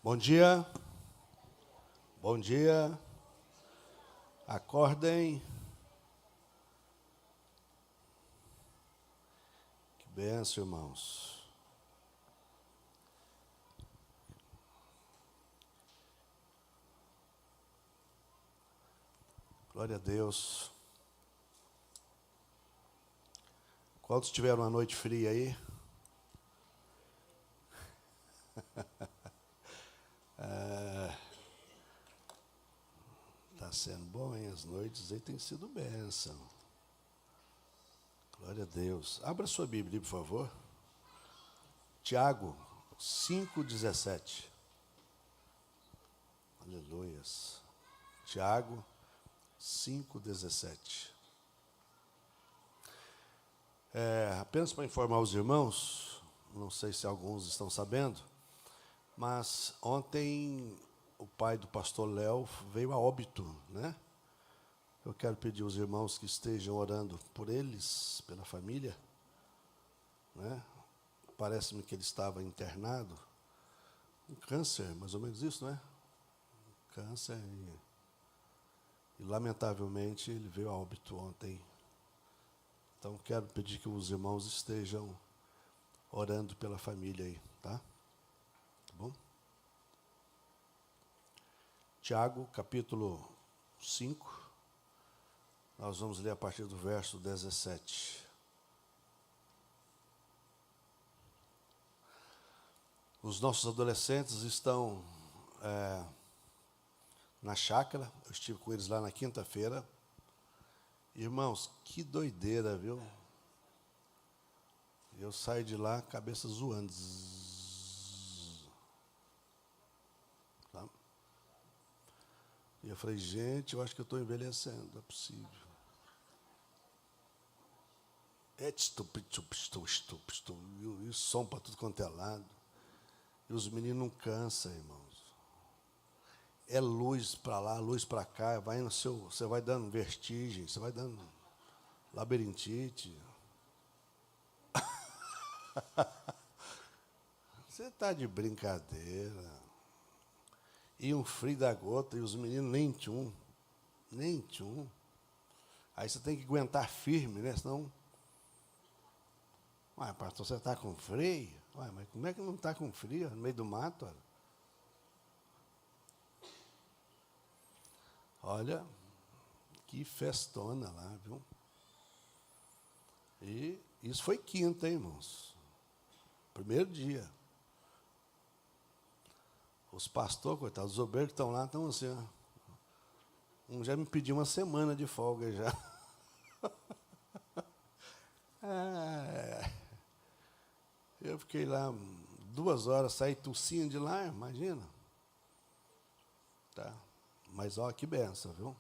Bom dia. Bom dia. Acordem. Que bênção, irmãos. Glória a Deus. Quantos tiveram uma noite fria aí? Está sendo bom, hein? As noites aí têm sido bênção. Glória a Deus. Abra sua Bíblia, por favor. Tiago 5,17. Aleluias. Tiago 5,17. Apenas para informar os irmãos, não sei se alguns estão sabendo, mas ontem o pai do pastor Léo veio a óbito, né? Eu quero pedir aos irmãos que estejam orando por eles, pela família, né? Parece-me que ele estava internado, um câncer, mais ou menos isso, né? Câncer e lamentavelmente ele veio a óbito ontem. Então quero pedir que os irmãos estejam orando pela família aí, tá? Tá bom? Tiago, capítulo 5, nós vamos ler a partir do verso 17. Os nossos adolescentes estão na chácara, eu estive com eles lá na quinta-feira. Irmãos, que doideira, viu? Eu saio de lá, cabeça zoando. Tá? E eu falei, gente, eu acho que eu estou envelhecendo, não é possível. E o som para tudo quanto é lado. E os meninos não cansam, irmãos. É luz para lá, luz para cá, você vai dando vertigem, você vai dando labirintite. Você está de brincadeira. E um frio da gota, e os meninos nem tchum. Aí você tem que aguentar firme, né? Senão. Ué, pastor, você está com frio? Ué, mas como é que não está com frio no meio do mato? Olha, que festona lá, viu? E isso foi quinta, hein, irmãos? Primeiro dia. Os pastores, coitados, os obreiros que estão lá, estão assim, ó. Um já me pediu uma semana de folga já. Eu fiquei lá 2 horas, saí tossindo de lá, imagina. Tá. Mas, ó, que benção, viu?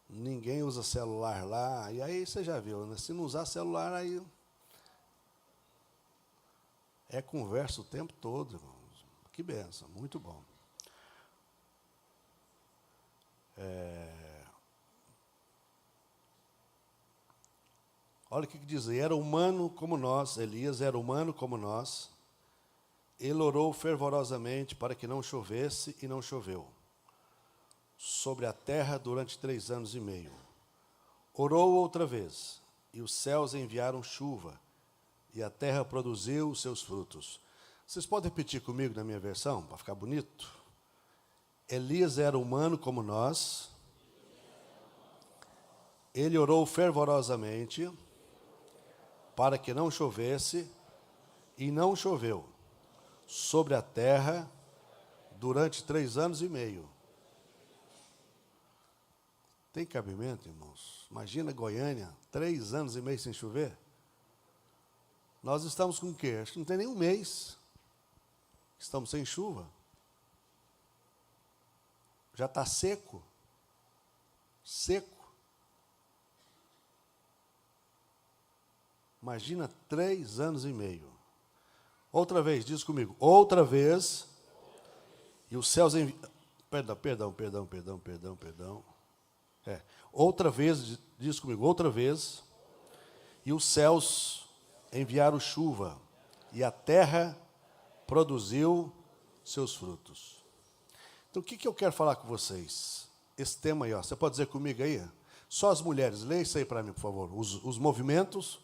Ninguém usa celular lá. E aí você já viu, né? Se não usar celular, aí é conversa o tempo todo, irmãos. Que benção, muito bom. Olha o que diz aí. Era humano como nós, Elias era humano como nós. Ele orou fervorosamente para que não chovesse, e não choveu sobre a terra durante 3 anos e meio. Orou outra vez, e os céus enviaram chuva, e a terra produziu os seus frutos. Vocês podem repetir comigo na minha versão, para ficar bonito? Elias era humano como nós. Ele orou fervorosamente para que não chovesse, e não choveu sobre a terra durante 3 anos e meio. Tem cabimento, irmãos? Imagina Goiânia, 3 anos e meio sem chover. Nós estamos com o quê? Acho que não tem nem um mês. Estamos sem chuva. Já está seco. Seco. Imagina 3 anos e meio. Outra vez, diz comigo. Outra vez. E os céus enviaram. Perdão. Outra vez, diz comigo. Outra vez. E os céus enviaram chuva. E a terra produziu seus frutos. Então, o que eu quero falar com vocês? Esse tema aí, ó, você pode dizer comigo aí? Só as mulheres, leia isso aí para mim, por favor. Os movimentos.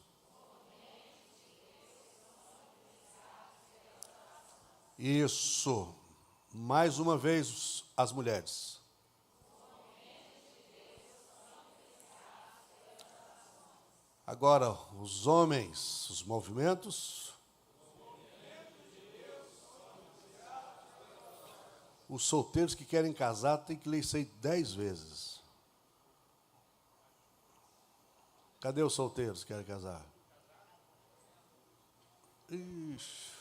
Isso. Mais uma vez, as mulheres. Agora, os homens, os movimentos. Os solteiros que querem casar têm que ler isso aí 10 vezes. Cadê os solteiros que querem casar? Ixi.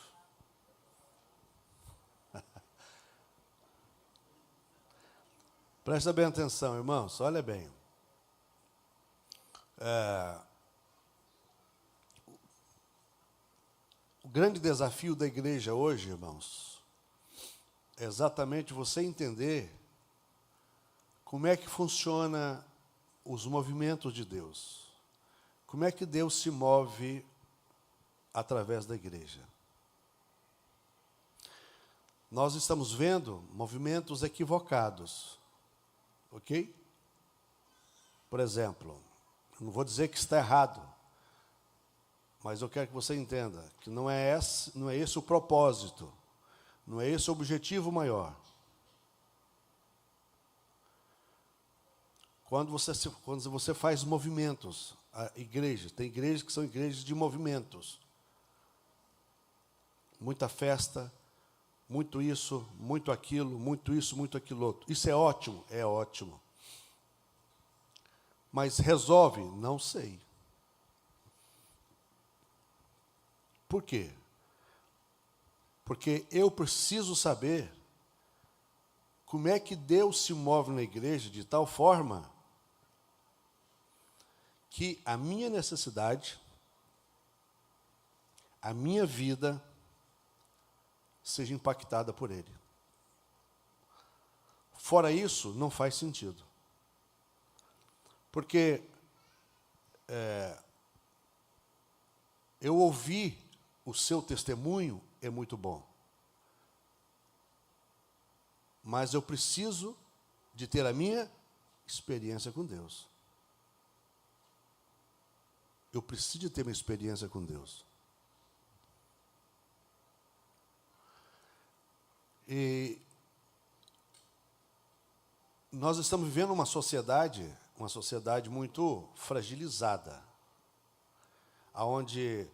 Presta bem atenção, irmãos, olha bem. O grande desafio da igreja hoje, irmãos, é exatamente você entender como é que funciona os movimentos de Deus. Como é que Deus se move através da igreja. Nós estamos vendo movimentos equivocados, ok? Por exemplo, não vou dizer que está errado, mas eu quero que você entenda que não é esse o propósito, não é esse o objetivo maior. Quando você faz movimentos, a igreja, tem igrejas que são igrejas de movimentos. Muita festa, muito isso, muito aquilo, muito isso, muito aquilo outro. Isso é ótimo? É ótimo. Mas resolve? Não sei. Por quê? Porque eu preciso saber como é que Deus se move na igreja de tal forma que a minha necessidade, a minha vida, seja impactada por Ele. Fora isso, não faz sentido. Porque eu ouvi o seu testemunho, é muito bom. Mas eu preciso de ter a minha experiência com Deus. Eu preciso de ter uma experiência com Deus. E nós estamos vivendo uma sociedade muito fragilizada, onde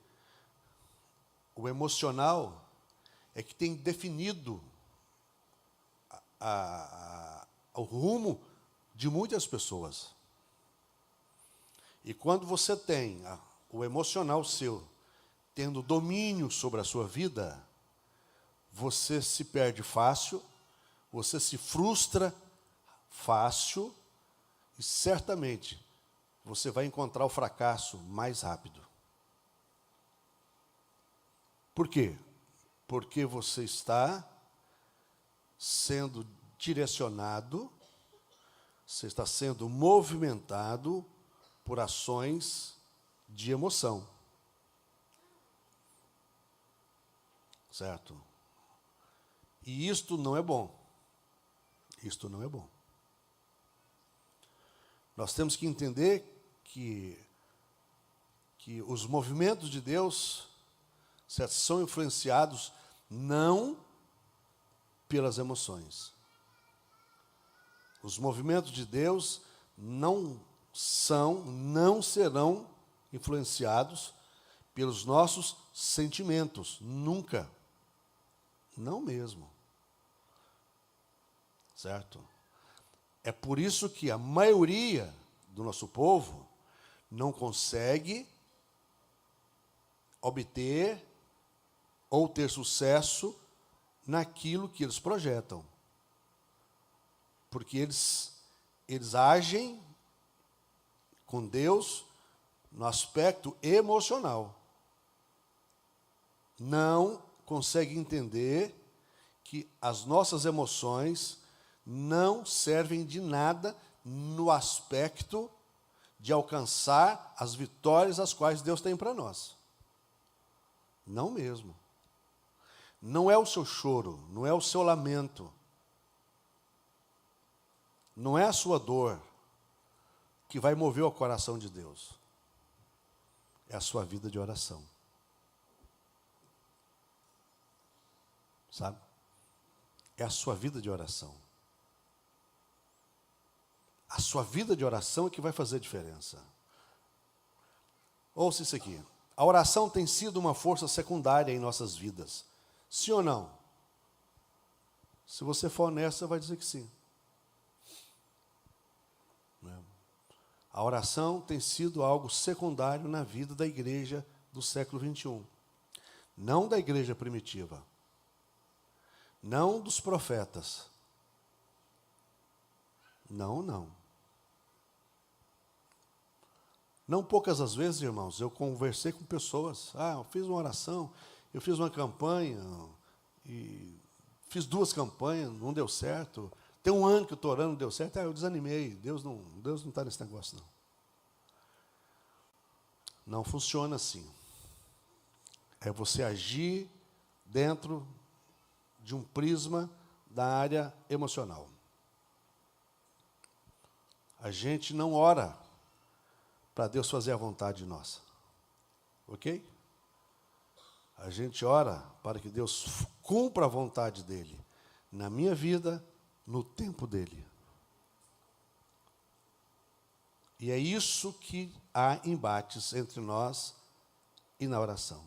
o emocional é que tem definido o rumo de muitas pessoas. E quando você tem o emocional seu tendo domínio sobre a sua vida, você se perde fácil, você se frustra fácil e certamente você vai encontrar o fracasso mais rápido. Por quê? Porque você está sendo direcionado, você está sendo movimentado por ações de emoção. Certo? E isto não é bom. Isto não é bom. Nós temos que entender que os movimentos de Deus são influenciados não pelas emoções. Os movimentos de Deus não serão influenciados pelos nossos sentimentos, nunca. Não mesmo. Certo? É por isso que a maioria do nosso povo não consegue obter ou ter sucesso naquilo que eles projetam. Porque eles agem com Deus no aspecto emocional. Não conseguem entender que as nossas emoções não servem de nada no aspecto de alcançar as vitórias as quais Deus tem para nós. Não mesmo. Não é o seu choro, não é o seu lamento, não é a sua dor que vai mover o coração de Deus. É a sua vida de oração. Sabe? É a sua vida de oração. A sua vida de oração é que vai fazer diferença. Ouça isso aqui. A oração tem sido uma força secundária em nossas vidas. Sim ou não? Se você for honesto, você vai dizer que sim. A oração tem sido algo secundário na vida da igreja do século XXI. Não da igreja primitiva. Não dos profetas. Não. Não poucas as vezes, irmãos, eu conversei com pessoas. Eu fiz uma oração, eu fiz uma campanha, e fiz 2 campanhas, não deu certo. Tem 1 ano que eu estou orando, não deu certo. Eu desanimei, Deus não está nesse negócio, não. Não funciona assim. É você agir dentro de um prisma da área emocional. A gente não ora para Deus fazer a vontade nossa. Ok? A gente ora para que Deus cumpra a vontade dEle, na minha vida, no tempo dEle. E é isso que há embates entre nós e na oração.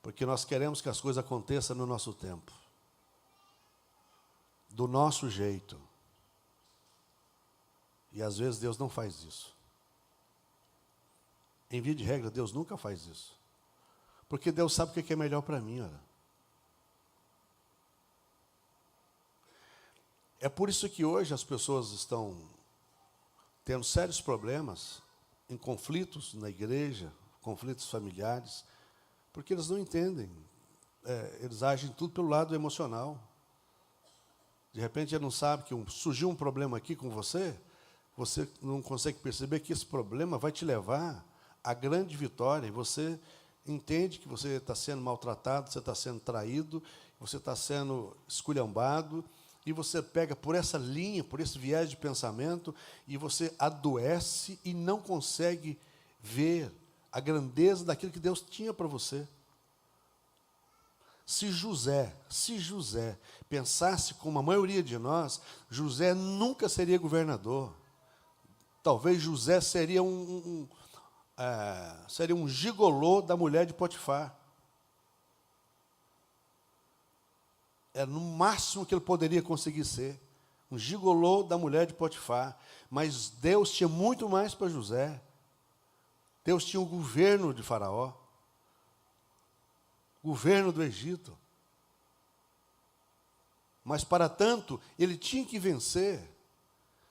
Porque nós queremos que as coisas aconteçam no nosso tempo, do nosso jeito. E às vezes Deus não faz isso. Em via de regra, Deus nunca faz isso. Porque Deus sabe o que é melhor para mim, olha. É por isso que hoje as pessoas estão tendo sérios problemas, em conflitos na igreja, conflitos familiares, porque eles não entendem. Eles agem tudo pelo lado emocional. De repente, ele não sabe que surgiu um problema aqui com você não consegue perceber que esse problema vai te levar à grande vitória, e você entende que você está sendo maltratado, você está sendo traído, você está sendo esculhambado, e você pega por essa linha, por esse viés de pensamento, e você adoece e não consegue ver a grandeza daquilo que Deus tinha para você. Se José pensasse como a maioria de nós, José nunca seria governador. Talvez José seria um gigolô da mulher de Potifar. Era no máximo que ele poderia conseguir ser, um gigolô da mulher de Potifar. Mas Deus tinha muito mais para José. Deus tinha o governo de Faraó, governo do Egito. Mas, para tanto, ele tinha que vencer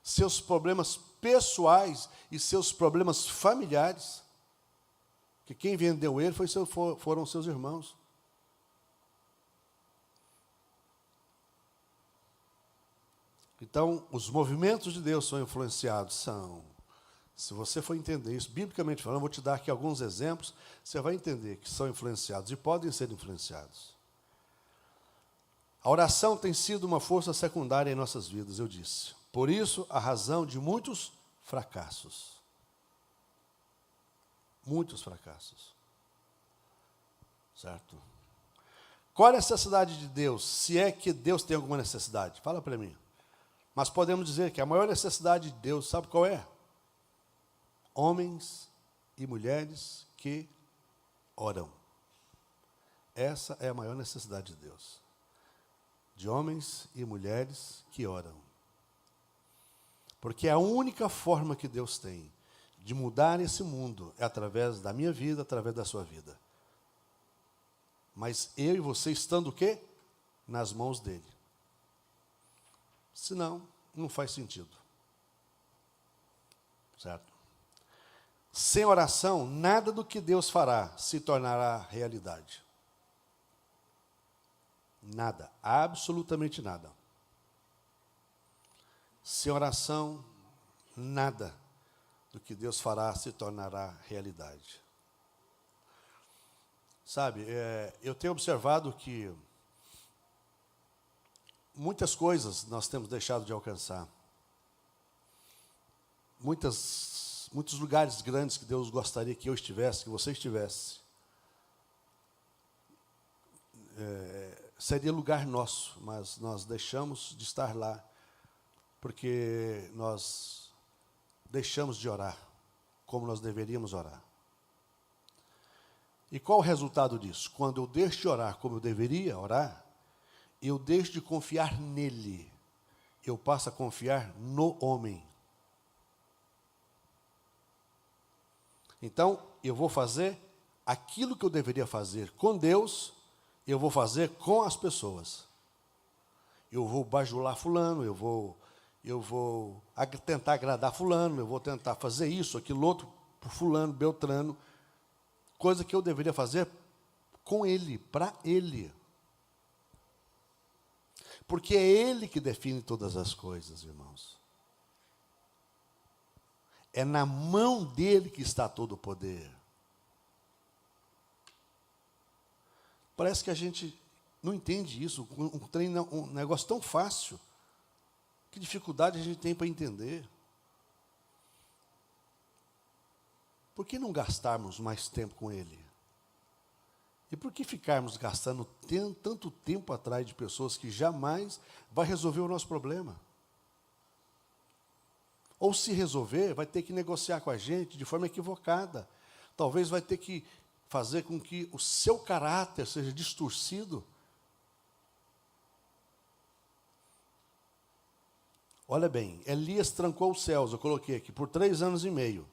seus problemas pessoais e seus problemas familiares. Que quem vendeu ele foram seus irmãos. Então, os movimentos de Deus são influenciados, se você for entender isso, biblicamente falando, eu vou te dar aqui alguns exemplos, você vai entender que são influenciados e podem ser influenciados. A oração tem sido uma força secundária em nossas vidas, eu disse. Por isso, a razão de muitos fracassos. Muitos fracassos. Certo? Qual a necessidade de Deus? Se é que Deus tem alguma necessidade? Fala para mim. Mas podemos dizer que a maior necessidade de Deus, sabe qual é? Homens e mulheres que oram. Essa é a maior necessidade de Deus. De homens e mulheres que oram. Porque a única forma que Deus tem de mudar esse mundo é através da minha vida, através da sua vida. Mas eu e você estando o quê? Nas mãos dele. Senão, não faz sentido. Certo? Sem oração, nada do que Deus fará se tornará realidade. Nada, absolutamente nada. Sem oração, nada do que Deus fará se tornará realidade. Sabe, eu tenho observado que muitas coisas nós temos deixado de alcançar. Muitos lugares grandes que Deus gostaria que eu estivesse, que você estivesse. Seria lugar nosso, mas nós deixamos de estar lá, porque nós deixamos de orar como nós deveríamos orar. E qual o resultado disso? Quando eu deixo de orar como eu deveria orar, eu deixo de confiar nele, eu passo a confiar no homem. Então, eu vou fazer aquilo que eu deveria fazer com Deus, eu vou fazer com as pessoas. Eu vou bajular fulano, eu vou tentar agradar fulano, eu vou tentar fazer isso, aquilo outro, por fulano, beltrano, coisa que eu deveria fazer com ele, para ele. Porque é ele que define todas as coisas, irmãos. É na mão dele que está todo o poder. Parece que a gente não entende isso, um negócio tão fácil. Que dificuldade a gente tem para entender? Por que não gastarmos mais tempo com ele? E por que ficarmos gastando tanto tempo atrás de pessoas que jamais vai resolver o nosso problema? Ou se resolver, vai ter que negociar com a gente de forma equivocada. Talvez vai ter que fazer com que o seu caráter seja distorcido. Olha bem, Elias trancou os céus, eu coloquei aqui, por 3 anos e meio.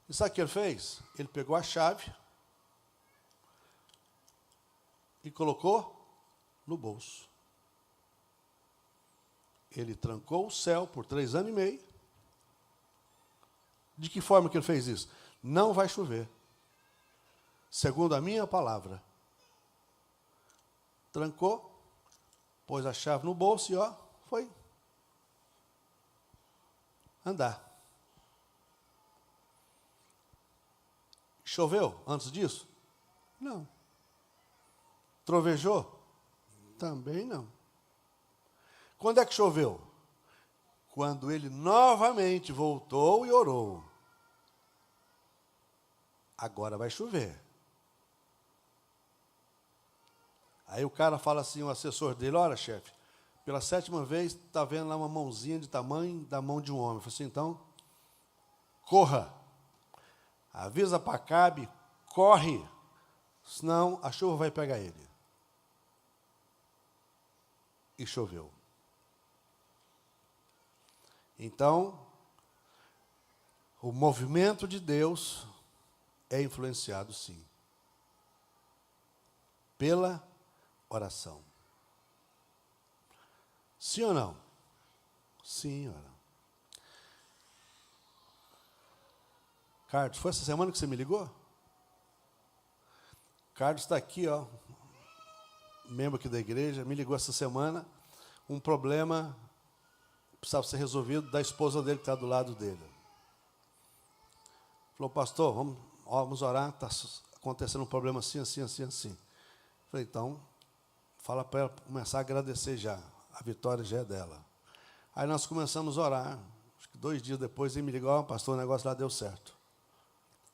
E sabe o que ele fez? Ele pegou a chave e colocou no bolso. Ele trancou o céu por 3 anos e meio. De que forma que ele fez isso? Não vai chover, segundo a minha palavra. Trancou, pôs a chave no bolso e foi andar. Choveu antes disso? Não. Trovejou? Também não. Quando é que choveu? Quando ele novamente voltou e orou. Agora vai chover. Aí o cara fala assim, o assessor dele, olha, chefe, pela 7ª vez está vendo lá uma mãozinha de tamanho da mão de um homem. Eu falei assim, então, corra. Avisa para Acabe, corre, senão a chuva vai pegar ele. E choveu. Então, o movimento de Deus é influenciado, sim, pela oração. Sim ou não? Sim, ora. Carlos, foi essa semana que você me ligou? Carlos está aqui, membro aqui da igreja, me ligou essa semana, um problema precisava ser resolvido da esposa dele que está do lado dele. Falou, pastor, vamos orar, está acontecendo um problema assim, assim, assim, assim. Falei, então, fala para ela começar a agradecer já, a vitória já é dela. Aí nós começamos a orar, acho que 2 dias depois ele me ligou, pastor, o negócio lá deu certo.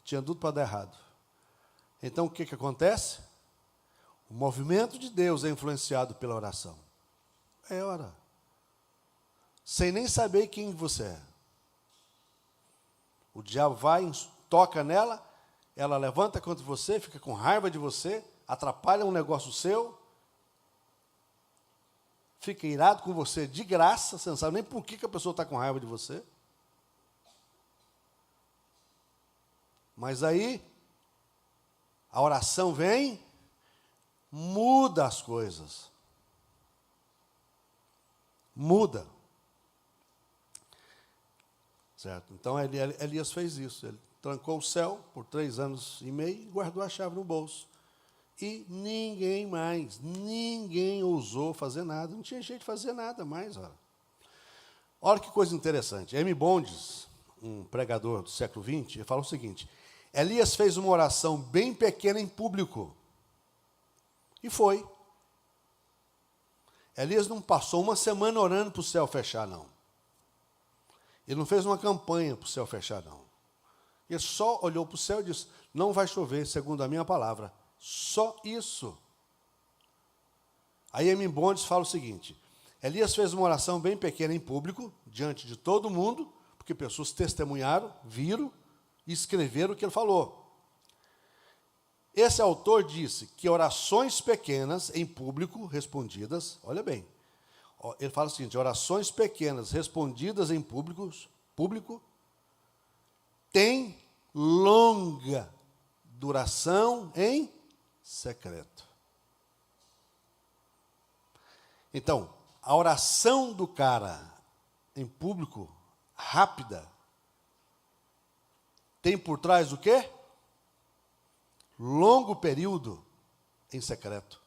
Tinha tudo para dar errado. Então, o que acontece? O movimento de Deus é influenciado pela oração. É ora. Sem nem saber quem você é. O diabo vai, toca nela, ela levanta contra você, fica com raiva de você, atrapalha um negócio seu, fica irado com você de graça, você não sabe nem por que a pessoa está com raiva de você. Mas aí, a oração vem, muda as coisas. Muda. Certo? Então, Elias fez isso. Ele trancou o céu por 3 anos e meio e guardou a chave no bolso. E ninguém ousou fazer nada. Não tinha jeito de fazer nada mais. Olha que coisa interessante. M. Bondes, um pregador do século XX, ele fala o seguinte, Elias fez uma oração bem pequena em público, E foi. Elias não passou uma semana orando para o céu fechar, não. Ele não fez uma campanha para o céu fechar, não. Ele só olhou para o céu e disse, não vai chover, segundo a minha palavra. Só isso. Aí M. Bondes fala o seguinte, Elias fez uma oração bem pequena em público, diante de todo mundo, porque pessoas testemunharam, viram e escreveram o que ele falou. Esse autor disse que orações pequenas em público respondidas, olha bem, ele fala o seguinte, orações pequenas respondidas em público têm longa duração em secreto. Então, a oração do cara em público, rápida, tem por trás o quê? Longo período em secreto.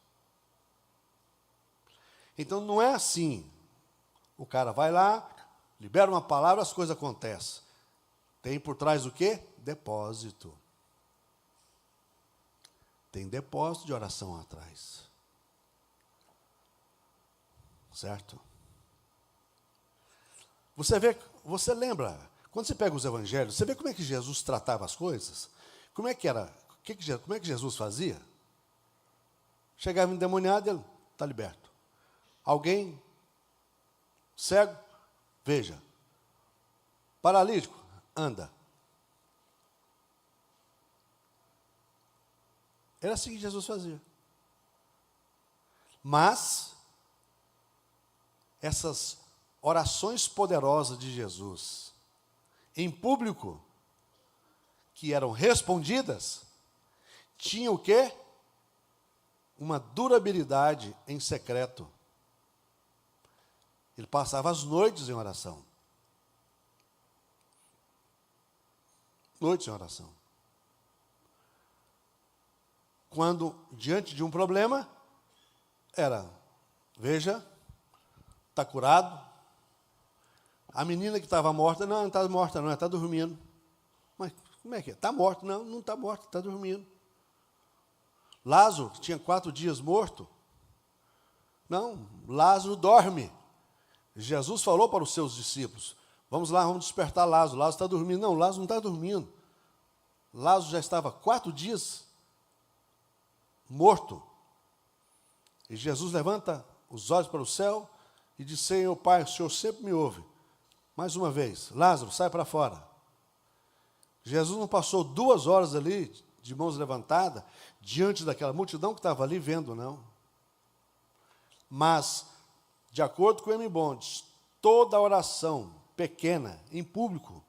Então, não é assim. O cara vai lá, libera uma palavra, as coisas acontecem. Tem por trás o quê? Depósito. Tem depósito de oração atrás. Certo? Você lembra, quando você pega os evangelhos, você vê como é que Jesus tratava as coisas? Como é que era, como é que Jesus fazia? Chegava endemoniado, ele está liberto. Alguém cego, veja. Paralítico, anda. Era assim que Jesus fazia. Mas essas orações poderosas de Jesus, em público, que eram respondidas, tinham o quê? Uma durabilidade em secreto. Ele passava as noites em oração. Noites em oração. Quando, diante de um problema, era, veja, está curado. A menina que estava morta, não está morta, não, está dormindo. Mas como é que é? Está morta, não está morta, está dormindo. Lázaro, que tinha 4 dias morto, não, Lázaro dorme. Jesus falou para os seus discípulos, vamos lá, vamos despertar Lázaro. Lázaro está dormindo. Não, Lázaro não está dormindo. Lázaro já estava 4 dias morto. E Jesus levanta os olhos para o céu e diz, Senhor Pai, o Senhor sempre me ouve. Mais uma vez, Lázaro, sai para fora. Jesus não passou 2 horas ali, de mãos levantadas, diante daquela multidão que estava ali vendo, não. Mas, de acordo com M. Bondes, toda oração pequena, em público,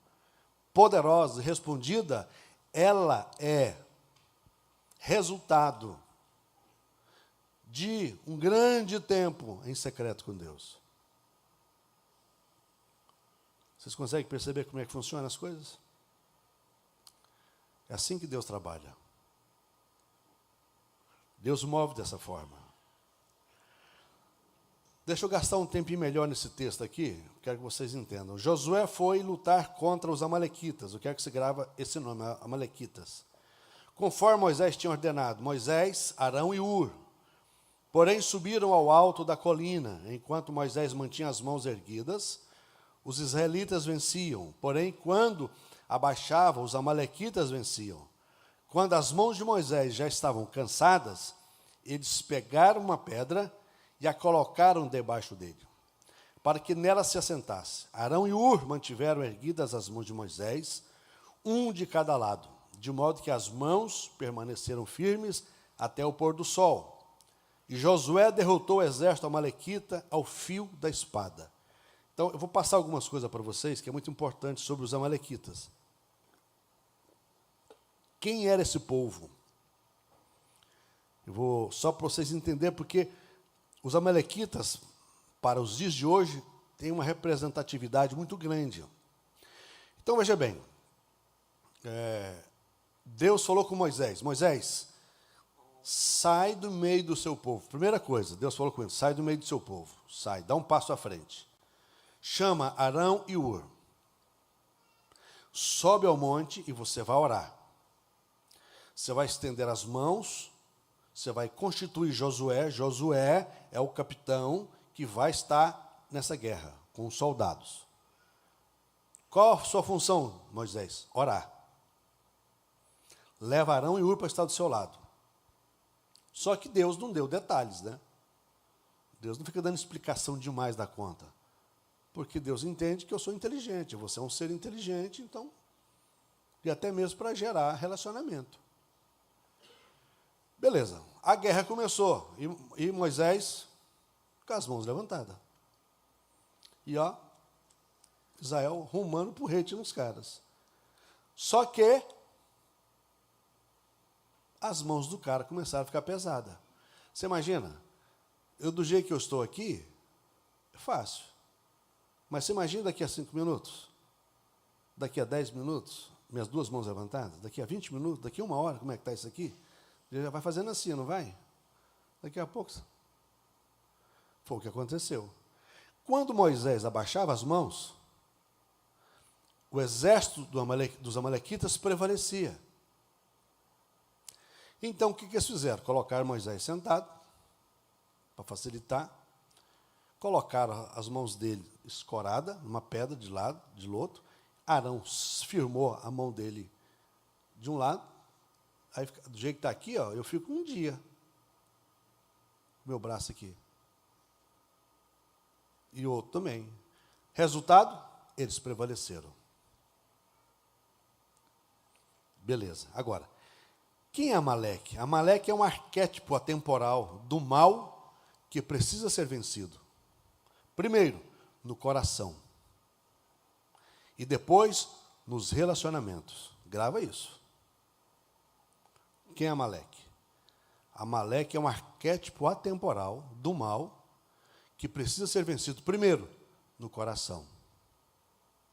poderosa, respondida, ela é resultado de um grande tempo em secreto com Deus. Vocês conseguem perceber como é que funcionam as coisas? É assim que Deus trabalha. Deus move dessa forma. Deixa eu gastar um tempinho melhor nesse texto aqui, quero que vocês entendam. Josué foi lutar contra os amalequitas, eu quero que você grave esse nome, amalequitas. Conforme Moisés tinha ordenado, Moisés, Arão e Hur. Porém, subiram ao alto da colina, enquanto Moisés mantinha as mãos erguidas, os israelitas venciam. Porém, quando abaixavam, os amalequitas venciam. Quando as mãos de Moisés já estavam cansadas, eles pegaram uma pedra e a colocaram debaixo dele, para que nela se assentasse. Arão e Hur mantiveram erguidas as mãos de Moisés, um de cada lado, de modo que as mãos permaneceram firmes até o pôr do sol. E Josué derrotou o exército amalequita ao fio da espada. Então, eu vou passar algumas coisas para vocês, que é muito importante sobre os amalequitas. Quem era esse povo? Eu vou, só para vocês entenderem, porque os amalequitas, para os dias de hoje, têm uma representatividade muito grande. Então, veja bem, Deus falou com Moisés, Moisés, sai do meio do seu povo. Primeira coisa, Deus falou com ele, sai do meio do seu povo, sai, dá um passo à frente. Chama Arão e Hur. Sobe ao monte e você vai orar. Você vai estender as mãos, Você vai constituir Josué. Josué é o capitão que vai estar nessa guerra com os soldados. Qual a sua função, Moisés? Orar. Leva Arão e Hur para estar do seu lado. Só que Deus não deu detalhes, né? Deus não fica dando explicação demais da conta. Porque Deus entende que eu sou inteligente, você é um ser inteligente, então, e até mesmo para gerar relacionamento. Beleza, a guerra começou, e Moisés com as mãos levantadas. E ó, Israel rumando para o rei nos caras. Só que as mãos do cara começaram a ficar pesadas. Você imagina? Eu, do jeito que eu estou aqui, é fácil. Mas você imagina daqui a 5 minutos? Daqui a 10 minutos? Minhas duas mãos levantadas? Daqui a 20 minutos? Daqui a 1 hora? Como é que está isso aqui? Ele já vai fazendo assim, não vai? Daqui a pouco... Foi o que aconteceu. Quando Moisés abaixava as mãos, o exército dos amalequitas prevalecia. Então, o que eles fizeram? Colocaram Moisés sentado, para facilitar, colocaram as mãos dele escoradas, numa pedra de lado, de outro. Arão firmou a mão dele de um lado, aí, do jeito que está aqui, ó, eu fico um dia, meu braço aqui. E o outro também. Resultado, eles prevaleceram. Beleza, agora, quem é Amaleque? Amaleque é um arquétipo atemporal do mal que precisa ser vencido. Primeiro, no coração. E depois, nos relacionamentos. Grava isso. Quem é Amaleque? Amaleque é um arquétipo atemporal do mal que precisa ser vencido, primeiro, no coração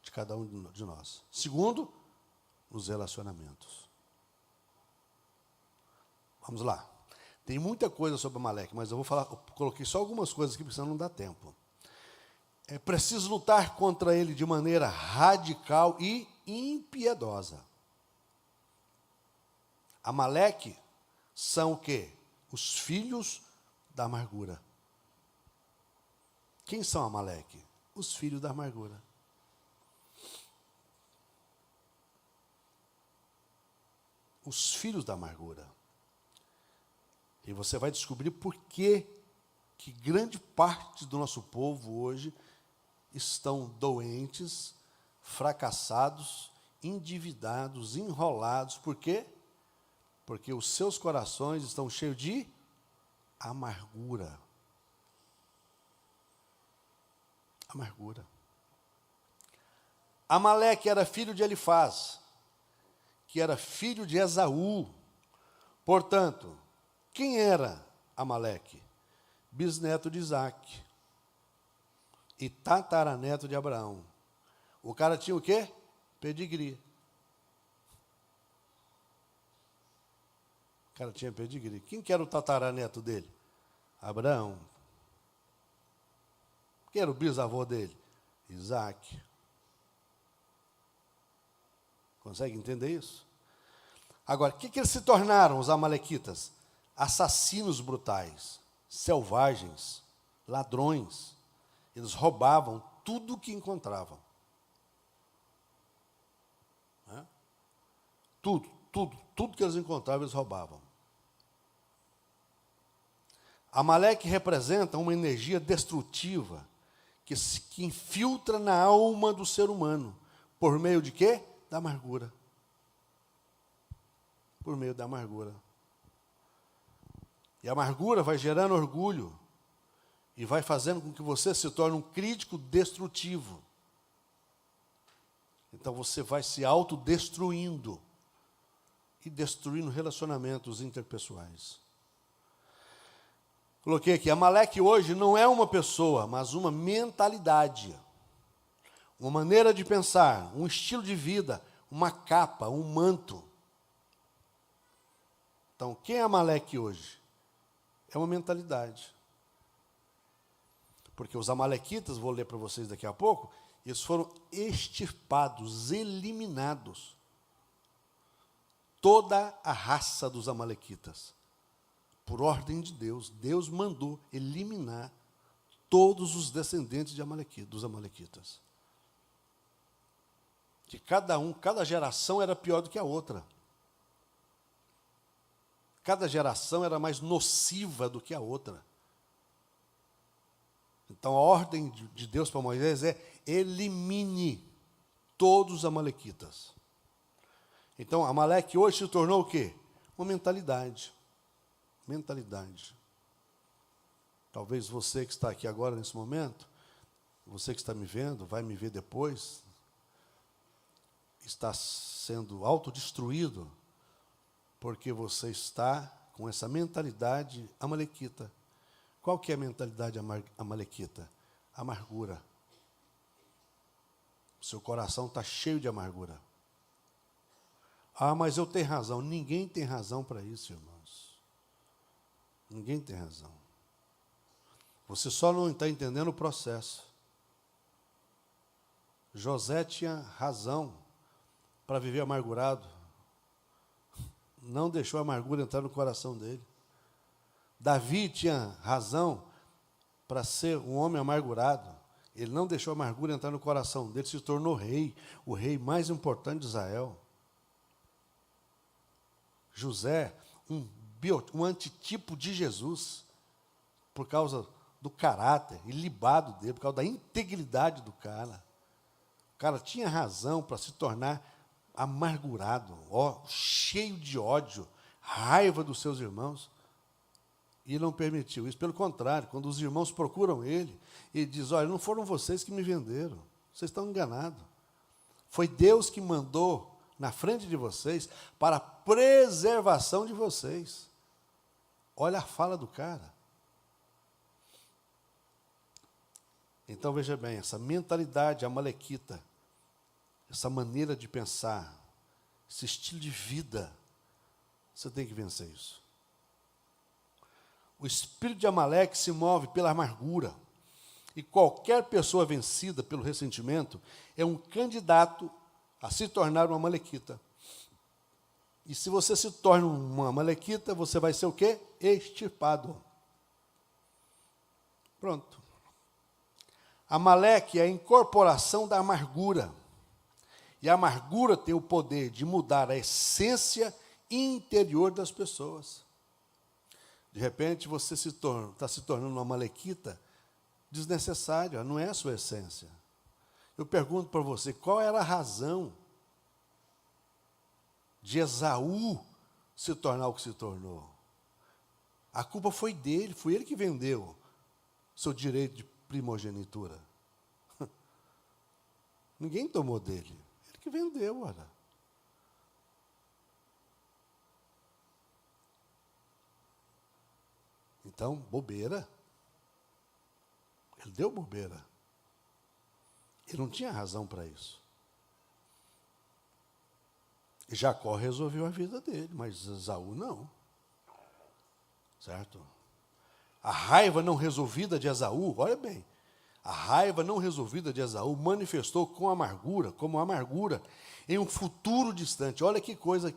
de cada um de nós. Segundo, nos relacionamentos. Vamos lá. Tem muita coisa sobre Amaleque, mas eu coloquei só algumas coisas aqui, porque senão não dá tempo. É preciso lutar contra ele de maneira radical e impiedosa. Amaleque são o quê? Os filhos da amargura. Quem são Amaleque? Os filhos da amargura. Os filhos da amargura. E você vai descobrir por que grande parte do nosso povo hoje estão doentes, fracassados, endividados, enrolados. Por quê? Porque os seus corações estão cheios de amargura. Amargura. Amaleque era filho de Elifaz, que era filho de Esaú. Portanto, quem era Amaleque? Bisneto de Isaac e tataraneto de Abraão. O cara tinha o quê? Pedigree. O cara tinha pedigree. Quem que era o tataraneto dele? Abraão. Quem era o bisavô dele? Isaac. Consegue entender isso? Agora, o que eles se tornaram, os amalequitas? Assassinos brutais, selvagens, ladrões. Eles roubavam tudo o que encontravam. Tudo que eles encontravam, eles roubavam. Amaleque representa uma energia destrutiva que infiltra na alma do ser humano. Por meio de quê? Da amargura. Por meio da amargura. E a amargura vai gerando orgulho e vai fazendo com que você se torne um crítico destrutivo. Então você vai se autodestruindo e destruindo relacionamentos interpessoais. Coloquei aqui, Amaleque hoje não é uma pessoa, mas uma mentalidade, uma maneira de pensar, um estilo de vida, uma capa, um manto. Então, quem é Amaleque hoje? É uma mentalidade. Porque os amalequitas, vou ler para vocês daqui a pouco, eles foram extirpados, eliminados. Toda a raça dos amalequitas. por ordem de Deus, Deus mandou eliminar todos os descendentes dos amalequitas. Que cada geração era pior do que a outra. Cada geração era mais nociva do que a outra. Então a ordem de Deus para Moisés é: elimine todos os amalequitas. Então Amaleque hoje se tornou o quê? Uma mentalidade. Mentalidade. Talvez você que está aqui agora nesse momento, você que está me vendo, vai me ver depois, está sendo autodestruído porque você está com essa mentalidade amalequita. Qual que é a mentalidade amalequita? Amargura. Seu coração está cheio de amargura. Ah, mas eu tenho razão. Ninguém tem razão para isso, irmãos. Ninguém tem razão. Você só não está entendendo o processo. José tinha razão para viver amargurado. Não deixou a amargura entrar no coração dele. Davi tinha razão para ser um homem amargurado. Ele não deixou a amargura entrar no coração dele, se tornou rei, o rei mais importante de Israel. José, um antitipo de Jesus, por causa do caráter ilibado dele, por causa da integridade do cara. O cara tinha razão para se tornar amargurado, cheio de ódio, raiva dos seus irmãos, e não permitiu isso. Pelo contrário, quando os irmãos procuram ele diz: olha, não foram vocês que me venderam, vocês estão enganados. Foi Deus que mandou na frente de vocês para a preservação de vocês. Olha a fala do cara. Então, veja bem, essa mentalidade amalequita, essa maneira de pensar, esse estilo de vida, você tem que vencer isso. O espírito de Amaleque se move pela amargura, e qualquer pessoa vencida pelo ressentimento é um candidato a se tornar uma amalequita. E se você se torna uma amalequita, você vai ser o quê? Extirpado. Pronto. Amaleque é a incorporação da amargura. E a amargura tem o poder de mudar a essência interior das pessoas. De repente, você está se tornando uma amalequita desnecessária, não é a sua essência. Eu pergunto para você, qual era a razão de Esaú se tornar o que se tornou? A culpa foi dele, foi ele que vendeu seu direito de primogenitura. Ninguém tomou dele, ele que vendeu, ora. Então, bobeira. Ele deu bobeira. Ele não tinha razão para isso. Jacó resolveu a vida dele, mas Esaú não. Certo? A raiva não resolvida de Esaú, olha bem, a raiva não resolvida de Esaú manifestou como amargura, em um futuro distante. Olha que coisa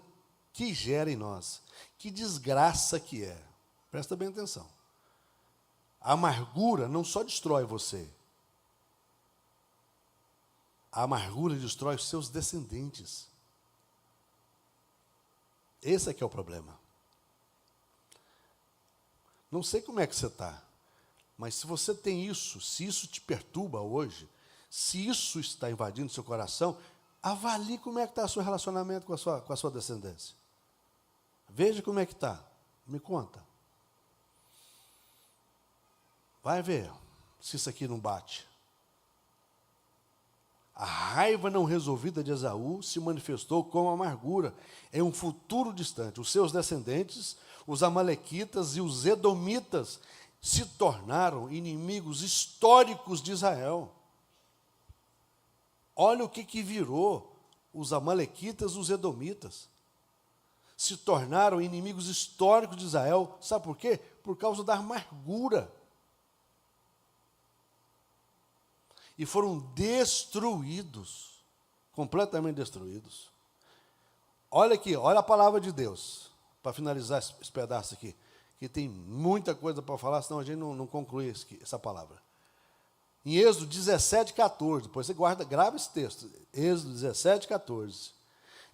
que gera em nós, que desgraça que é. Presta bem atenção. A amargura não só destrói você, a amargura destrói os seus descendentes. Esse é que é o problema. Não sei como é que você está, mas se você tem isso, se isso te perturba hoje, se isso está invadindo seu coração, avalie como é que está o seu relacionamento com a sua descendência. Veja como é que está. Me conta. Vai ver se isso aqui não bate. A raiva não resolvida de Esaú se manifestou como amargura em um futuro distante. Os seus descendentes, os amalequitas e os edomitas, se tornaram inimigos históricos de Israel. Olha o que virou os amalequitas e os edomitas. Se tornaram inimigos históricos de Israel. Sabe por quê? Por causa da amargura. E foram destruídos, completamente destruídos. Olha aqui, olha a palavra de Deus, para finalizar esse pedaço aqui, que tem muita coisa para falar, senão a gente não conclui essa palavra. Em Êxodo 17, 14, depois você grava esse texto, Êxodo 17, 14.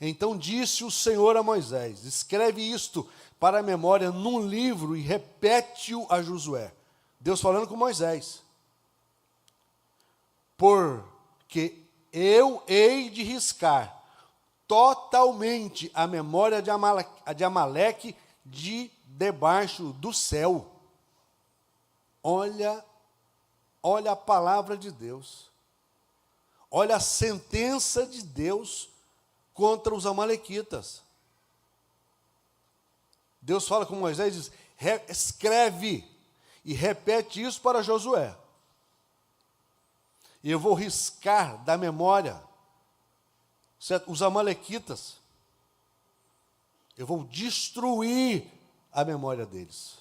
Então disse o Senhor a Moisés: escreve isto para a memória num livro e repete-o a Josué. Deus falando com Moisés. Porque eu hei de riscar totalmente a memória de Amaleque de debaixo do céu. Olha a palavra de Deus. Olha a sentença de Deus contra os amalequitas. Deus fala com Moisés e diz: escreve e repete isso para Josué. E eu vou riscar da memória, certo? Os amalequitas. Eu vou destruir a memória deles.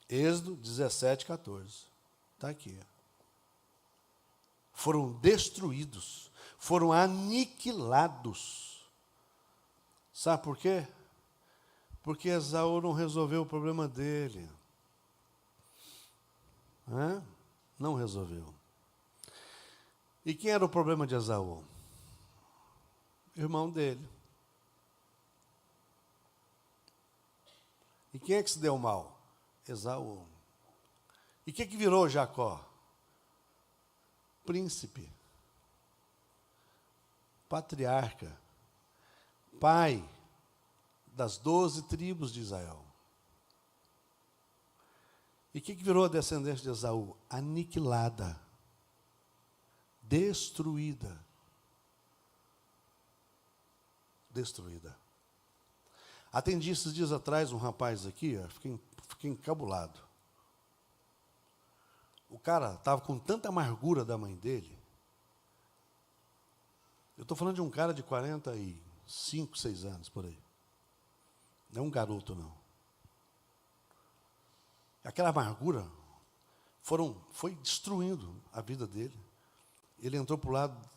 Êxodo 17, 14. Está aqui. Foram destruídos, foram aniquilados. Sabe por quê? Porque Esaú não resolveu o problema dele. Não resolveu. E quem era o problema de Esaú? Irmão dele. E quem é que se deu mal? Esaú. E o que virou Jacó? Príncipe, patriarca, pai das 12 tribos de Israel. E o que virou a descendência de Esaú? Aniquilada, destruída. Destruída. Atendi esses dias atrás um rapaz aqui, fiquei encabulado. O cara estava com tanta amargura da mãe dele. Eu estou falando de um cara de 45, 6 anos, por aí. Não é um garoto, não. Aquela amargura foi destruindo a vida dele. Ele entrou para o lado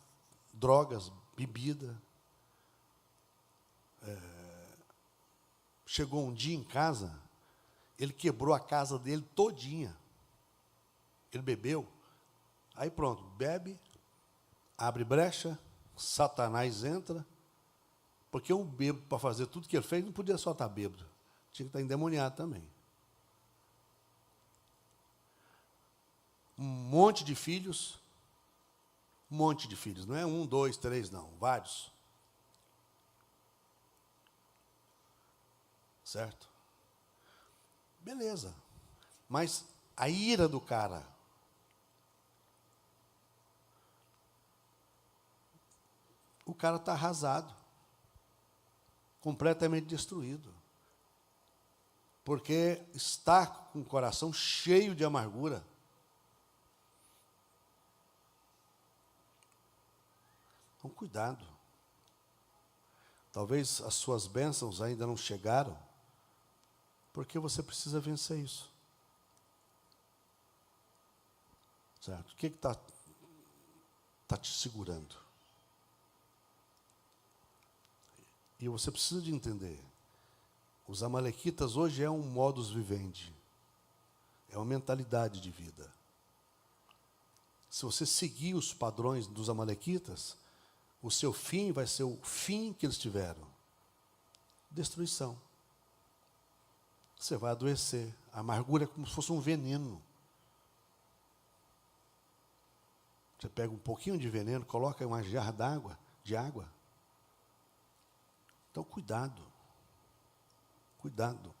drogas, bebida. Chegou um dia em casa, ele quebrou a casa dele todinha. Ele bebeu, aí pronto, bebe, abre brecha, Satanás entra, porque um bêbado, para fazer tudo que ele fez, não podia só estar bêbado, tinha que estar endemoniado também. Um monte de filhos, não é 1, 2, 3, não, vários. Certo? Beleza, mas a ira do cara, o cara está arrasado, completamente destruído, porque está com o coração cheio de amargura. Então, cuidado. Talvez as suas bênçãos ainda não chegaram, porque você precisa vencer isso. Certo? O que está te segurando? E você precisa de entender. Os amalequitas hoje é um modus vivendi. É uma mentalidade de vida. Se você seguir os padrões dos amalequitas, o seu fim vai ser o fim que eles tiveram. Destruição. Você vai adoecer. A amargura é como se fosse um veneno. Você pega um pouquinho de veneno, coloca em uma jarra de água. Então, cuidado. Cuidado.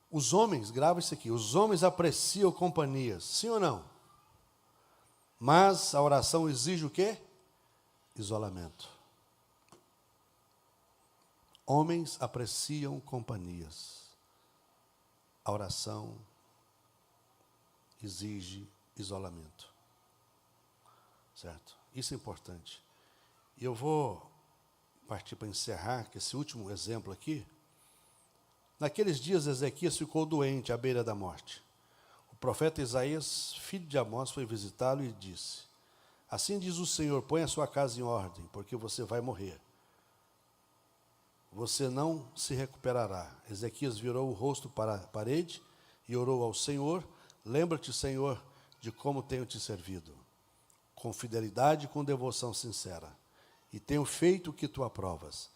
Os homens, grava isso aqui, os homens apreciam companhias, sim ou não? Mas a oração exige o quê? Isolamento. Homens apreciam companhias. A oração exige isolamento. Certo? Isso é importante. E eu vou partir para encerrar, que esse último exemplo aqui. Naqueles dias, Ezequias ficou doente à beira da morte. O profeta Isaías, filho de Amós, foi visitá-lo e disse: assim diz o Senhor, põe a sua casa em ordem, porque você vai morrer. você não se recuperará. Ezequias virou o rosto para a parede e orou ao Senhor: lembra-te, Senhor, de como tenho te servido, com fidelidade e com devoção sincera, e tenho feito o que tu aprovas.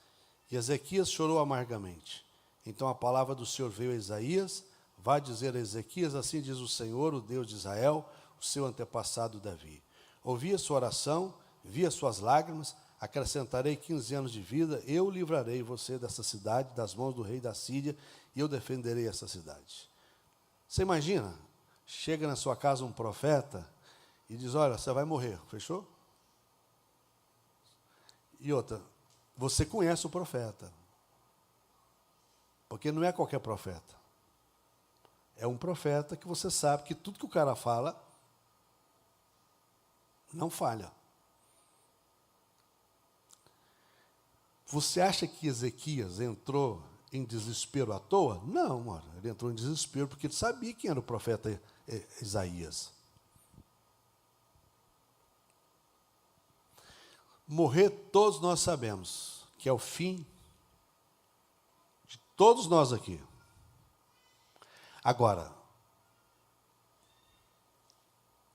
E Ezequias chorou amargamente. Então a palavra do Senhor veio a Isaías: vá dizer a Ezequias, assim diz o Senhor, o Deus de Israel, o seu antepassado Davi. Ouvi a sua oração, vi as suas lágrimas, acrescentarei 15 anos de vida, eu livrarei você dessa cidade, das mãos do rei da Síria, e eu defenderei essa cidade. Você imagina, chega na sua casa um profeta e diz: olha, você vai morrer, fechou? E outra, você conhece o profeta, porque não é qualquer profeta. É um profeta que você sabe que tudo que o cara fala não falha. Você acha que Ezequias entrou em desespero à toa? Não, mano, ele entrou em desespero porque ele sabia quem era o profeta Isaías. Morrer, todos nós sabemos que é o fim de todos nós aqui. Agora,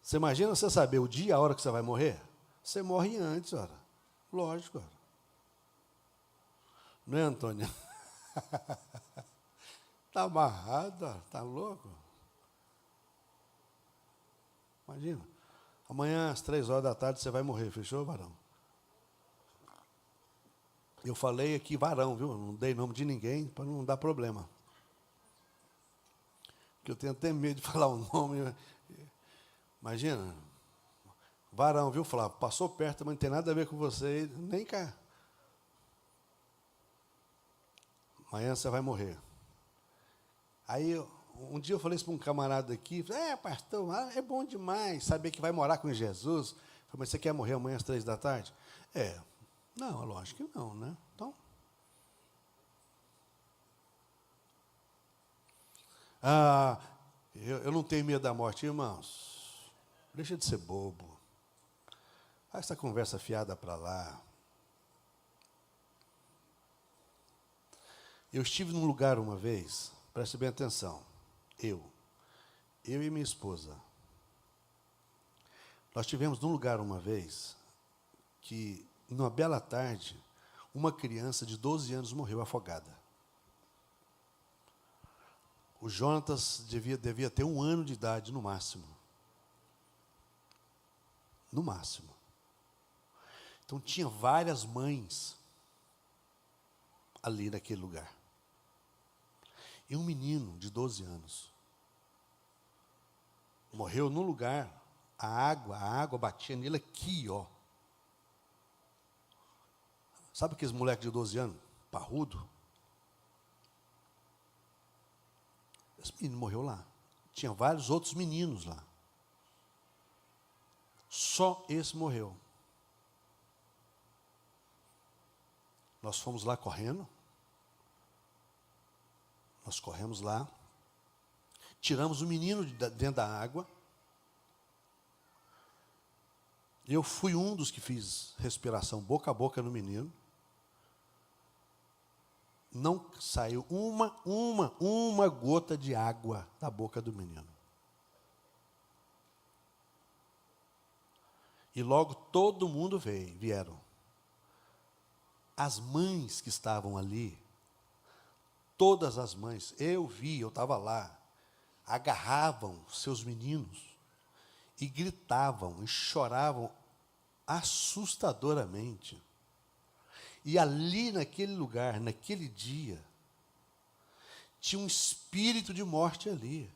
você imagina você saber o dia e a hora que você vai morrer? Você morre antes, ora. Lógico, ora. Não é, Antônio? Está amarrado, está louco? Imagina. Amanhã, às 3 horas da tarde, você vai morrer, fechou, varão? Eu falei aqui varão, viu? Não dei nome de ninguém para não dar problema. Porque eu tenho até medo de falar o nome. Imagina. Varão, viu, Flávio? Passou perto, mas não tem nada a ver com você, nem cá. Amanhã você vai morrer. Aí, um dia eu falei isso para um camarada aqui: pastor, é bom demais saber que vai morar com Jesus. Eu falei: mas você quer morrer amanhã às 3 da tarde? Não, lógico que não, né? Então. Eu não tenho medo da morte, irmãos. Deixa de ser bobo. Faz essa conversa fiada para lá. Eu estive num lugar uma vez, preste bem atenção, eu e minha esposa, nós estivemos num lugar uma vez, que, numa bela tarde, uma criança de 12 anos morreu afogada. O Jonatas devia ter 1 ano de idade, no máximo. No máximo. Então, tinha várias mães ali naquele lugar. E um menino de 12 anos morreu num lugar, a água batia nele aqui, ó. Sabe aqueles moleques de 12 anos, parrudo? Esse menino morreu lá. Tinha vários outros meninos lá. Só esse morreu. Nós fomos lá correndo. Nós corremos lá, tiramos o menino dentro da água. Eu fui um dos que fiz respiração boca a boca no menino. Não saiu uma gota de água da boca do menino. E logo todo mundo vieram. As mães que estavam ali, todas as mães, eu estava lá, agarravam seus meninos e gritavam e choravam assustadoramente. E ali naquele lugar, naquele dia, tinha um espírito de morte ali.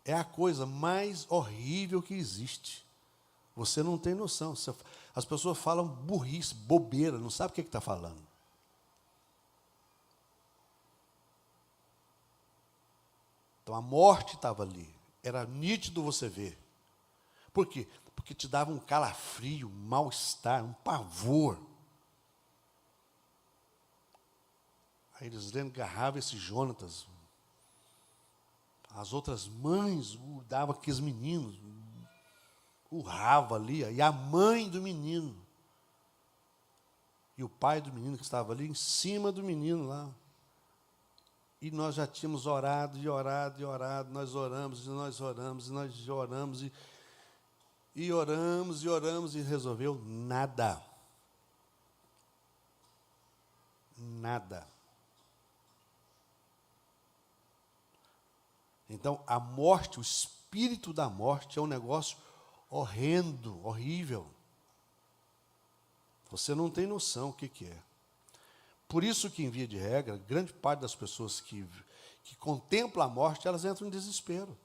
É a coisa mais horrível que existe. Você não tem noção. As pessoas falam burrice, bobeira, não sabe o que está falando. Então a morte estava ali, era nítido você ver. Por quê? Porque te dava um calafrio, um mal-estar, um pavor. Aí eles agarravam esse Jonatas. As outras mães davam aqueles meninos, urrava ali, e a mãe do menino E o pai do menino que estava ali, em cima do menino lá. E nós já tínhamos orado, e orado, e orado. Nós oramos, e nós oramos, e nós oramos, e oramos, e oramos, e resolveu nada. Nada. Então, a morte, o espírito da morte é um negócio horrendo, horrível. Você não tem noção o que é. Por isso que, em via de regra, grande parte das pessoas que contemplam a morte, elas entram em desespero.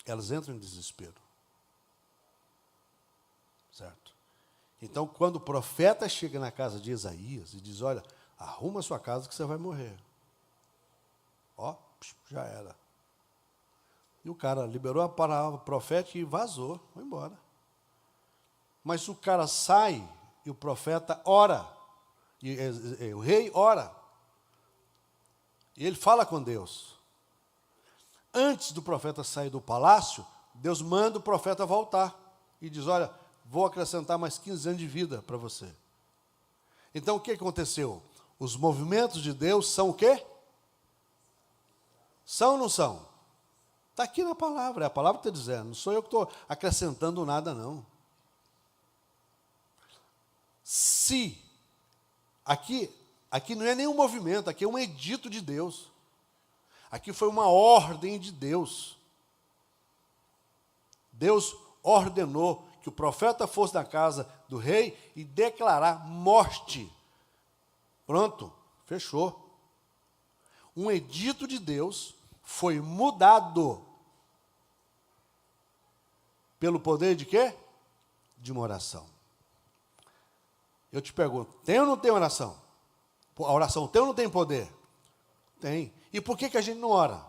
Elas entram em desespero. Certo? Então, quando o profeta chega na casa de Isaías e diz, olha, arruma a sua casa que você vai morrer. Ó, já era. E o cara liberou a palavra profética e vazou, foi embora. Mas o cara sai e o profeta ora. E o rei ora. E ele fala com Deus. Antes do profeta sair do palácio, Deus manda o profeta voltar. E diz, olha, vou acrescentar mais 15 anos de vida para você. Então, o que aconteceu? Os movimentos de Deus são o quê? São ou não são? Está aqui na palavra, é a palavra que está dizendo. Não sou eu que estou acrescentando nada, não. Se, aqui não é nenhum movimento, aqui é um edito de Deus. Aqui foi uma ordem de Deus. Deus ordenou que o profeta fosse na casa do rei e declarar morte. Pronto, fechou. Um edito de Deus foi mudado pelo poder de quê? De uma oração. Eu te pergunto, tem ou não tem oração? A oração tem ou não tem poder? Tem. E por que a gente não ora?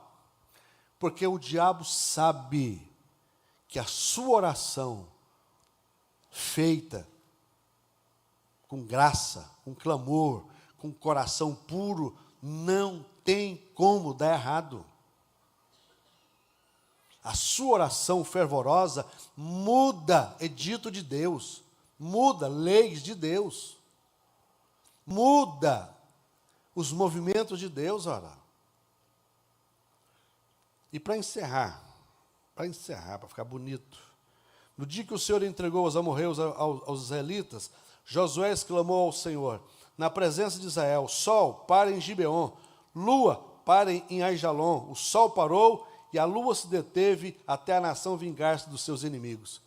Porque o diabo sabe que a sua oração feita com graça, com clamor, com coração puro, não tem como dar errado. A sua oração fervorosa muda edito de Deus, muda leis de Deus, muda os movimentos de Deus, ora. E para encerrar, para ficar bonito, no dia que o Senhor entregou os amorreus aos israelitas, Josué exclamou ao Senhor, na presença de Israel, sol, pare em Gibeon, lua, pare em Aijalon. O sol parou e a lua se deteve até a nação vingar-se dos seus inimigos.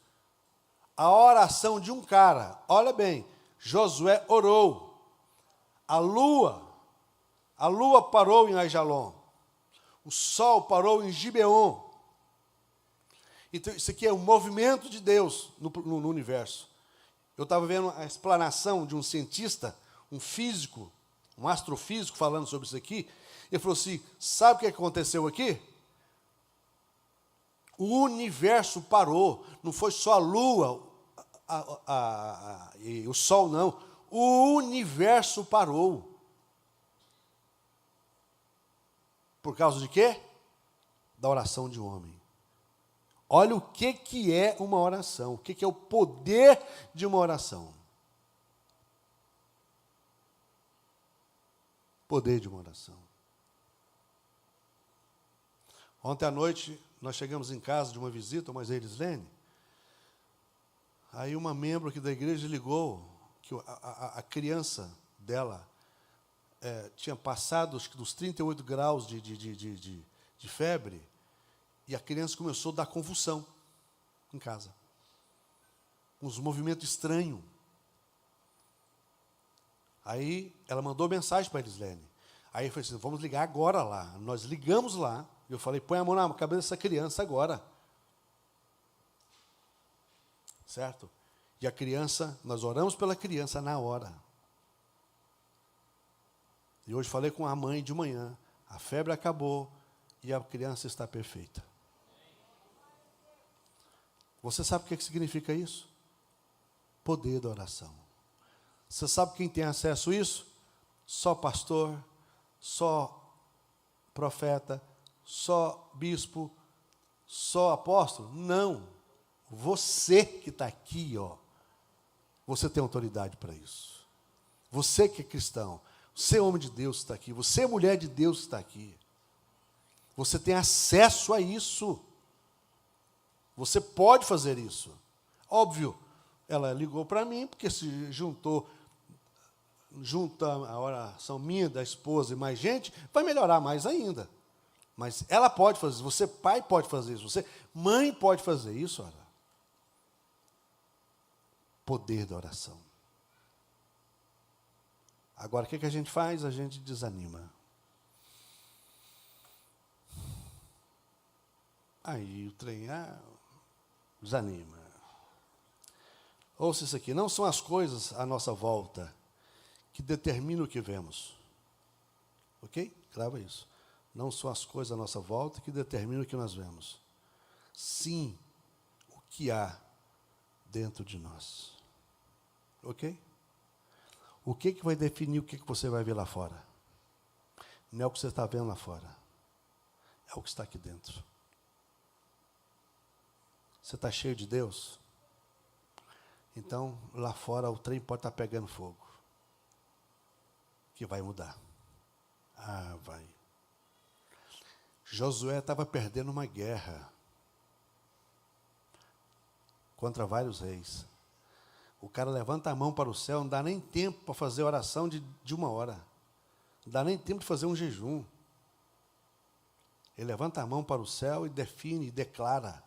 A oração de um cara, olha bem, Josué orou. A lua parou em Aijalon. O sol parou em Gibeon. Então, isso aqui é um movimento de Deus no universo. Eu estava vendo a explanação de um cientista, um físico, um astrofísico falando sobre isso aqui. Ele falou assim, sabe o que aconteceu aqui? O universo parou. Não foi só a lua e o sol, não. O universo parou. Por causa de quê? Da oração de um homem. Olha o que é uma oração, o que é o poder de uma oração. Poder de uma oração. Ontem à noite, nós chegamos em casa de uma visita, uma Elislene. Aí uma membro aqui da igreja ligou que a criança dela tinha passado dos 38 graus de febre, e a criança começou a dar convulsão em casa. Uns movimentos estranhos. Aí ela mandou mensagem para a Elislene. Aí eu falei assim, vamos ligar agora lá. Nós ligamos lá. Eu falei, põe a mão na cabeça dessa criança agora. Certo? E a criança, nós oramos pela criança na hora. E hoje falei com a mãe de manhã. A febre acabou e a criança está perfeita. Você sabe o que significa isso? Poder da oração. Você sabe quem tem acesso a isso? Só pastor, só profeta, só bispo, só apóstolo? Não. Você que está aqui, ó, Você tem autoridade para isso. Você que é cristão, você homem de Deus está aqui, você mulher de Deus está aqui. Você tem acesso a isso. Você pode fazer isso. Óbvio, ela ligou para mim, porque se junta a oração minha, da esposa e mais gente, vai melhorar mais ainda. Mas ela pode fazer isso, você pai pode fazer isso, você mãe pode fazer isso, olha. Poder da oração. Agora, o que a gente faz? A gente desanima. Aí o trem, desanima. Ouça isso aqui, não são as coisas à nossa volta que determinam o que vemos. Ok? Grava isso. Não são as coisas à nossa volta que determinam o que nós vemos. Sim, o que há dentro de nós. Ok? O que vai definir o que você vai ver lá fora? Não é o que você está vendo lá fora. É o que está aqui dentro. Você está cheio de Deus? Então, lá fora o trem pode estar pegando fogo. Que vai mudar. Vai. Josué estava perdendo uma guerra contra vários reis. O cara levanta a mão para o céu, não dá nem tempo para fazer oração de 1 hora. Não dá nem tempo de fazer um jejum. Ele levanta a mão para o céu e define, e declara.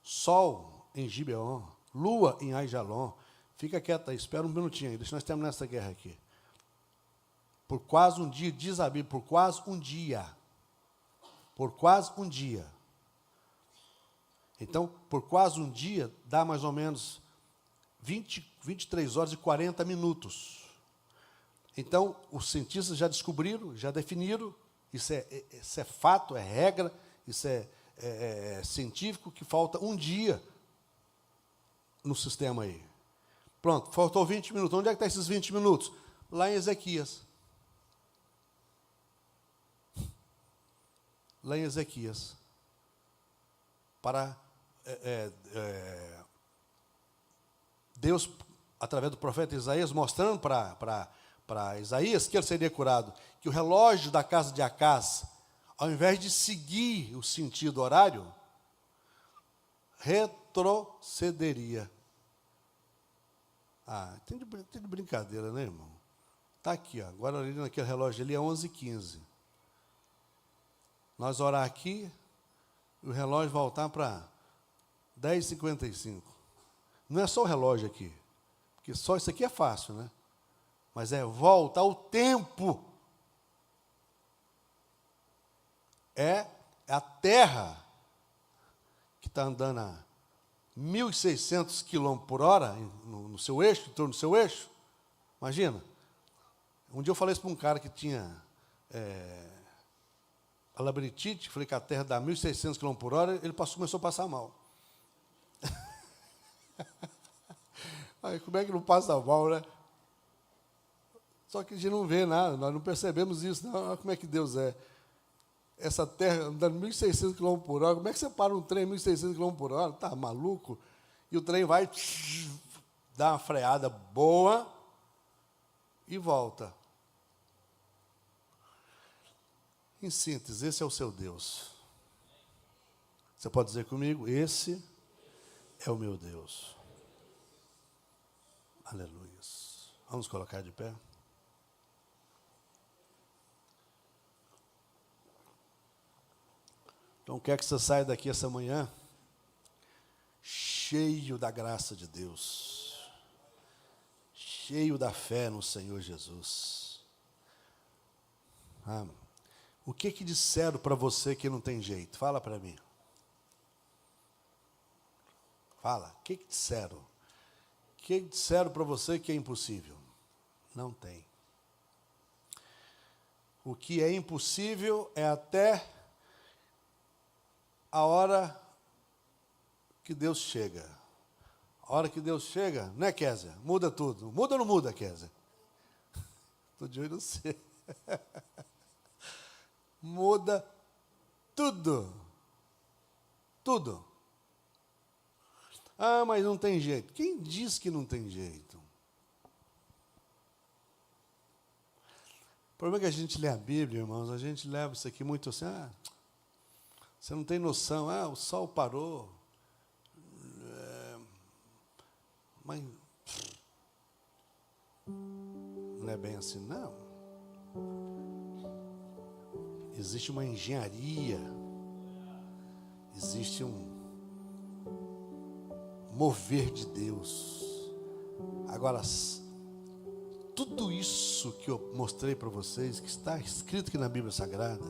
Sol em Gibeon, lua em Aijalon. Fica quieto aí, espera um minutinho aí, deixa nós terminar essa guerra aqui. Por quase um dia, diz a Bíblia, por quase um dia. Por quase um dia. Então, por quase um dia, dá mais ou menos 23 horas e 40 minutos. Então, os cientistas já descobriram, já definiram, isso é fato, é regra, isso é científico, que falta um dia no sistema aí. Pronto, faltou 20 minutos. Onde é que estão esses 20 minutos? Lá em Ezequias. Lá em Ezequias. Para Deus, através do profeta Isaías, mostrando para Isaías que ele seria curado, que o relógio da casa de Acaz, ao invés de seguir o sentido horário, retrocederia. Tem de brincadeira, né, irmão? Está aqui, ó, agora ali naquele relógio ali é 11h15. Nós orar aqui, e o relógio voltar para 10h55. Não é só o relógio aqui, porque só isso aqui é fácil, né? Mas volta ao tempo. É a Terra que está andando a 1.600 km por hora no seu eixo, em torno do seu eixo. Imagina. Um dia eu falei isso para um cara que tinha a labirintite, falei que a Terra dá 1.600 km por hora, ele começou a passar mal. Aí, como é que não passa mal, né? Só que a gente não vê nada, nós não percebemos isso, não. Olha como é que Deus é. Essa terra andando 1.600 km por hora, como é que você para um trem 1.600 km por hora? Tá maluco? E o trem vai, dá uma freada boa e volta. Em síntese, esse é o seu Deus. Você pode dizer comigo? Esse é o meu Deus. Aleluia. Vamos colocar de pé? Então, quer que você saia daqui essa manhã cheio da graça de Deus, cheio da fé no Senhor Jesus. O que disseram para você que não tem jeito? Fala para mim. Fala, o que disseram? O que disseram para você que é impossível? Não tem. O que é impossível é até a hora que Deus chega. A hora que Deus chega, né, Kézia? Muda tudo. Muda ou não muda, Kézia? Estou de olho no você. Muda tudo. Tudo. Ah, mas não tem jeito. Quem diz que não tem jeito? O problema é que a gente lê a Bíblia, irmãos, a gente leva isso aqui muito assim, você não tem noção, o sol parou. Mas não é bem assim, não. Existe uma engenharia, existe um mover de Deus. Agora, tudo isso que eu mostrei para vocês, que está escrito aqui na Bíblia Sagrada,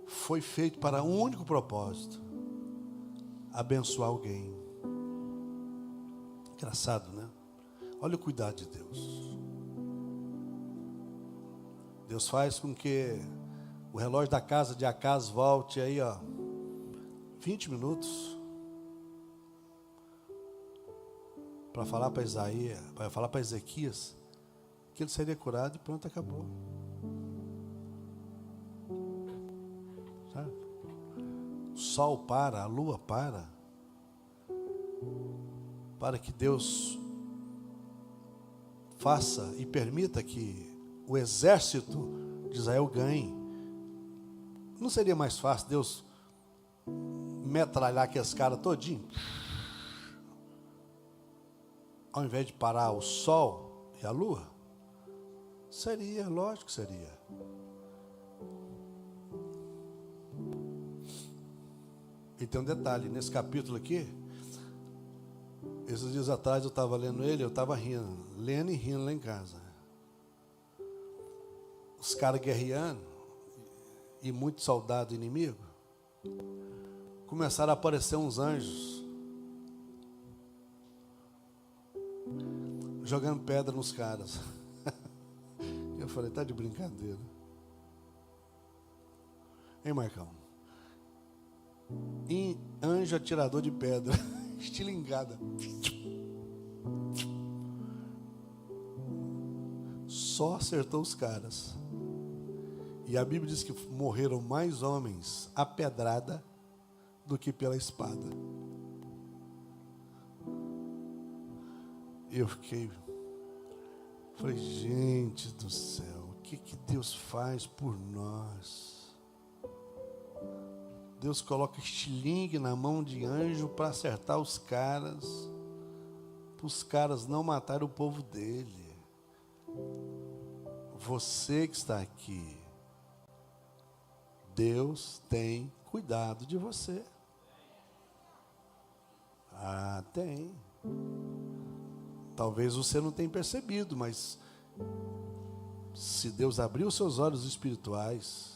foi feito para um único propósito: abençoar alguém. Engraçado, né? Olha o cuidado de Deus. Deus faz com que o relógio da casa de Acas volte aí, 20 minutos, para falar para Isaías, para falar para Ezequias que ele seria curado, e pronto, acabou. Sabe? O sol para, a lua para que Deus faça e permita que o exército de Israel ganhe. Não seria mais fácil Deus metralhar aqueles caras todinho? Ao invés de parar o sol e a lua? Seria, lógico que seria. E tem um detalhe, nesse capítulo aqui, esses dias atrás eu estava lendo ele, eu estava rindo, lendo e rindo lá em casa. Os caras guerreando, e muito soldado inimigo, começaram a aparecer uns anjos, jogando pedra nos caras. Eu falei, tá de brincadeira. Hein, Marcão? E anjo atirador de pedra, estilingada. Só acertou os caras. E a Bíblia diz que morreram mais homens a pedrada do que pela espada. Eu falei, gente do céu, o que Deus faz por nós? Deus coloca estilingue na mão de anjo para acertar os caras não matarem o povo dele. Você que está aqui, Deus tem cuidado de você. Tem. Talvez você não tenha percebido, mas se Deus abrir os seus olhos espirituais,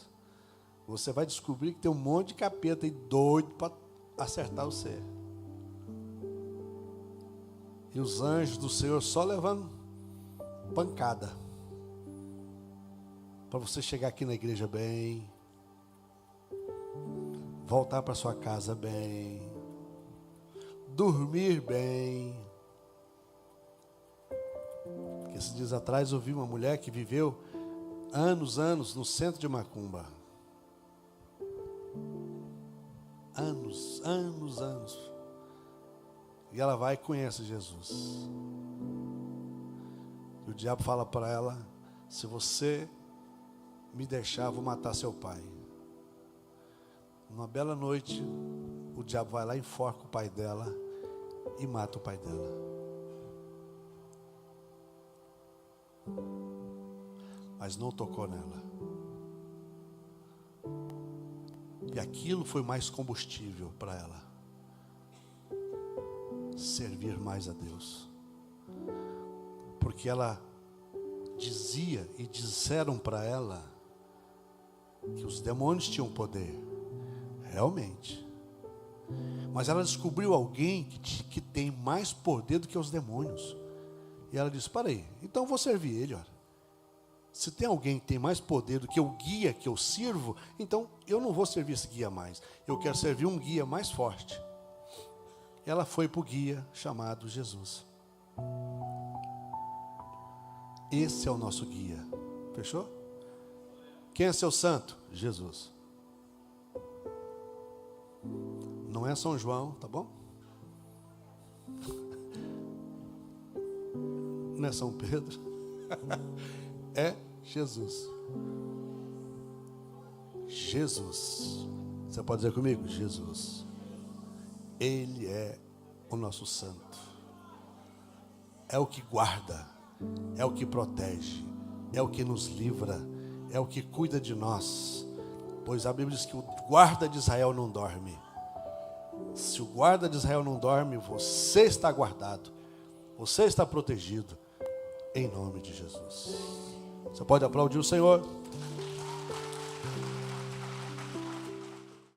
você vai descobrir que tem um monte de capeta aí doido para acertar você. E os anjos do Senhor só levando pancada, para você chegar aqui na igreja bem, voltar para sua casa bem, dormir bem. Esses dias atrás eu vi uma mulher que viveu anos no centro de Macumba. Anos. E ela vai e conhece Jesus. E o diabo fala para ela, se você me deixar, eu vou matar seu pai. Numa bela noite, o diabo vai lá e enforca o pai dela e mata o pai dela. Mas não tocou nela. E aquilo foi mais combustível para ela servir mais a Deus. Porque ela dizia e disseram para ela que os demônios tinham poder. Realmente. Mas ela descobriu alguém que tem mais poder do que os demônios. E ela disse, para aí, então eu vou servir ele, olha. Se tem alguém que tem mais poder do que o guia que eu sirvo, então eu não vou servir esse guia mais. Eu quero servir um guia mais forte. Ela foi para o guia chamado Jesus. Esse é o nosso guia. Fechou? Quem é seu santo? Jesus. Não é São João, tá bom? Não é São Pedro. É Jesus. Jesus. Você pode dizer comigo? Jesus. Ele é o nosso santo. É o que guarda, é o que protege, é o que nos livra, é o que cuida de nós. Pois a Bíblia diz que o guarda de Israel não dorme. Se o guarda de Israel não dorme, você está guardado, você está protegido, em nome de Jesus. Você pode aplaudir o Senhor?